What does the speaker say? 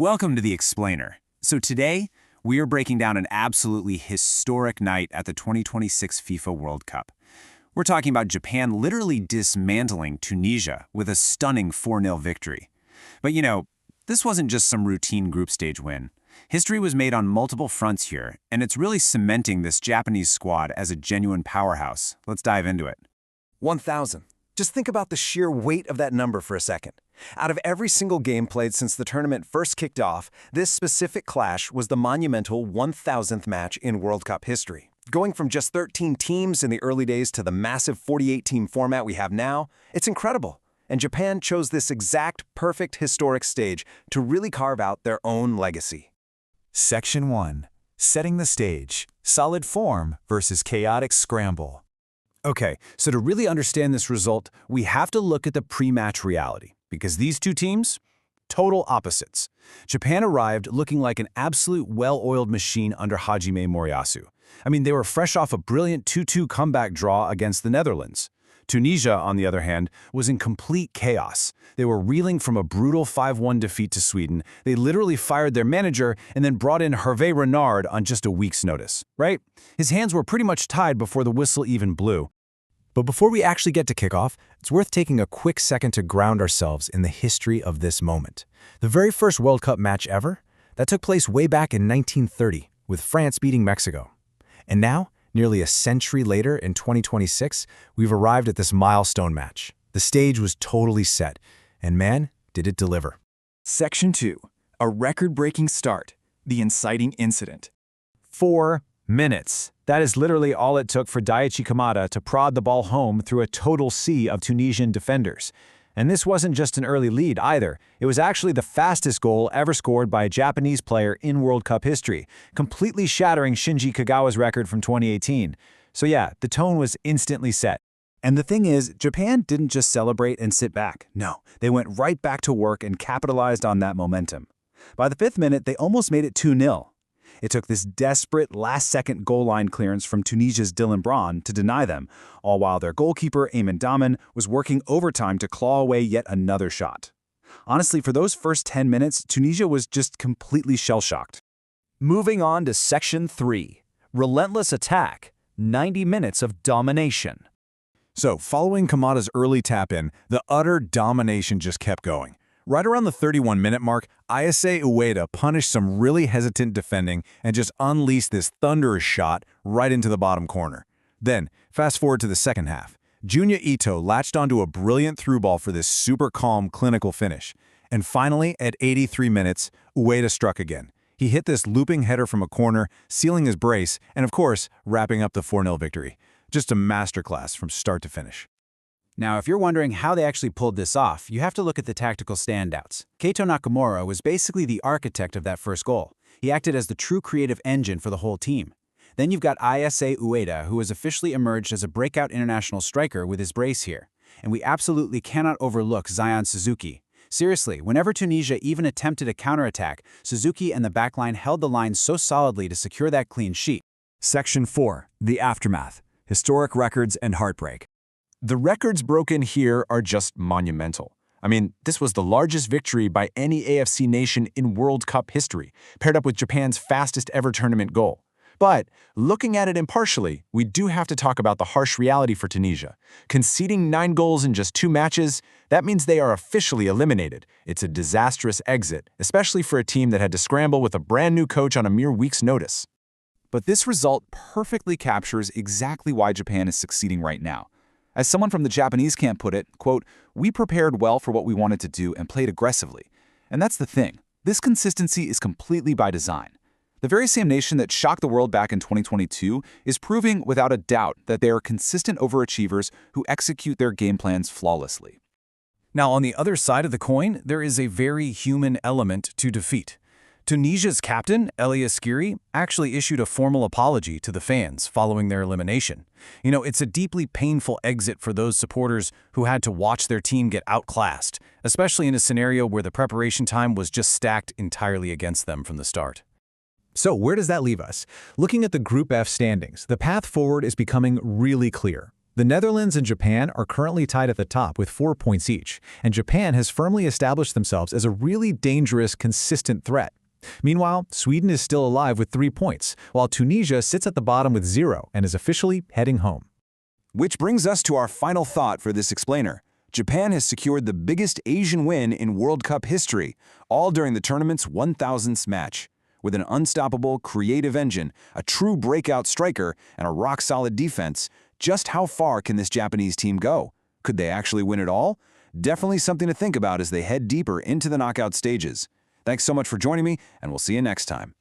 Welcome to The Explainer. So today, we are breaking down an absolutely historic night at the 2026 FIFA World Cup. We're talking about Japan literally dismantling Tunisia with a stunning 4-0 victory. But this wasn't just some routine group stage win. History was made on multiple fronts here, and it's really cementing this Japanese squad as a genuine powerhouse. Let's dive into it. 1,000. Just think about the sheer weight of that number for a second. Out of every single game played since the tournament first kicked off, this specific clash was the monumental 1,000th match in World Cup history. Going from just 13 teams in the early days to the massive 48-team format we have now, it's incredible. And Japan chose this exact perfect historic stage to really carve out their own legacy. Section 1. Setting the stage. Solid form versus chaotic scramble. Okay, so to really understand this result, we have to look at the pre-match reality, because these two teams, total opposites. Japan arrived looking like an absolute well-oiled machine under Hajime Moriyasu. I mean, they were fresh off a brilliant 2-2 comeback draw against the Netherlands. Tunisia, on the other hand, was in complete chaos. They were reeling from a brutal 5-1 defeat to Sweden. They literally fired their manager and then brought in Hervé Renard on just a week's notice, right? His hands were pretty much tied before the whistle even blew. But before we actually get to kickoff, it's worth taking a quick second to ground ourselves in the history of this moment. The very first World Cup match ever, that took place way back in 1930, with France beating Mexico. And now, nearly a century later in 2026, we've arrived at this milestone match. The stage was totally set, and man, did it deliver. Section 2. A record-breaking start. The inciting incident. 4 minutes. That is literally all it took for Daichi Kamada to prod the ball home through a total sea of Tunisian defenders. And this wasn't just an early lead either. It was actually the fastest goal ever scored by a Japanese player in World Cup history, completely shattering Shinji Kagawa's record from 2018. So yeah, the tone was instantly set. And the thing is, Japan didn't just celebrate and sit back. No, they went right back to work and capitalized on that momentum. By the 5th minute, they almost made it 2-0. It took this desperate last-second goal line clearance from Tunisia's Dylan Braun to deny them, all while their goalkeeper, Eamon Daman, was working overtime to claw away yet another shot. Honestly, for those first 10 minutes, Tunisia was just completely shell-shocked. Moving on to Section 3. Relentless attack. 90 minutes of domination. So, following Kamada's early tap-in, the utter domination just kept going. Right around the 31-minute mark, Ayase Ueda punished some really hesitant defending and just unleashed this thunderous shot right into the bottom corner. Then, fast forward to the second half. Junya Ito latched onto a brilliant through ball for this super calm, clinical finish. And finally, at 83 minutes, Ueda struck again. He hit this looping header from a corner, sealing his brace, and of course, wrapping up the 4-0 victory. Just a masterclass from start to finish. Now, if you're wondering how they actually pulled this off, you have to look at the tactical standouts. Keito Nakamura was basically the architect of that first goal. He acted as the true creative engine for the whole team. Then you've got Ayase Ueda, who has officially emerged as a breakout international striker with his brace here. And we absolutely cannot overlook Zion Suzuki. Seriously, whenever Tunisia even attempted a counterattack, Suzuki and the backline held the line so solidly to secure that clean sheet. Section 4. The aftermath. Historic records and heartbreak. The records broken here are just monumental. I mean, this was the largest victory by any AFC nation in World Cup history, paired up with Japan's fastest ever tournament goal. But looking at it impartially, we do have to talk about the harsh reality for Tunisia. Conceding 9 goals in just 2 matches, that means they are officially eliminated. It's a disastrous exit, especially for a team that had to scramble with a brand new coach on a mere week's notice. But this result perfectly captures exactly why Japan is succeeding right now. As someone from the Japanese camp put it, quote, "We prepared well for what we wanted to do and played aggressively." And that's the thing. This consistency is completely by design. The very same nation that shocked the world back in 2022 is proving without a doubt that they are consistent overachievers who execute their game plans flawlessly. Now, on the other side of the coin, there is a very human element to defeat. Tunisia's captain, Elias Skiri, actually issued a formal apology to the fans following their elimination. It's a deeply painful exit for those supporters who had to watch their team get outclassed, especially in a scenario where the preparation time was just stacked entirely against them from the start. So where does that leave us? Looking at the Group F standings, the path forward is becoming really clear. The Netherlands and Japan are currently tied at the top with 4 points each, and Japan has firmly established themselves as a really dangerous, consistent threat. Meanwhile, Sweden is still alive with 3 points, while Tunisia sits at the bottom with 0 and is officially heading home. Which brings us to our final thought for this explainer. Japan has secured the biggest Asian win in World Cup history, all during the tournament's 1000th match. With an unstoppable, creative engine, a true breakout striker, and a rock-solid defense, just how far can this Japanese team go? Could they actually win it all? Definitely something to think about as they head deeper into the knockout stages. Thanks so much for joining me, and we'll see you next time.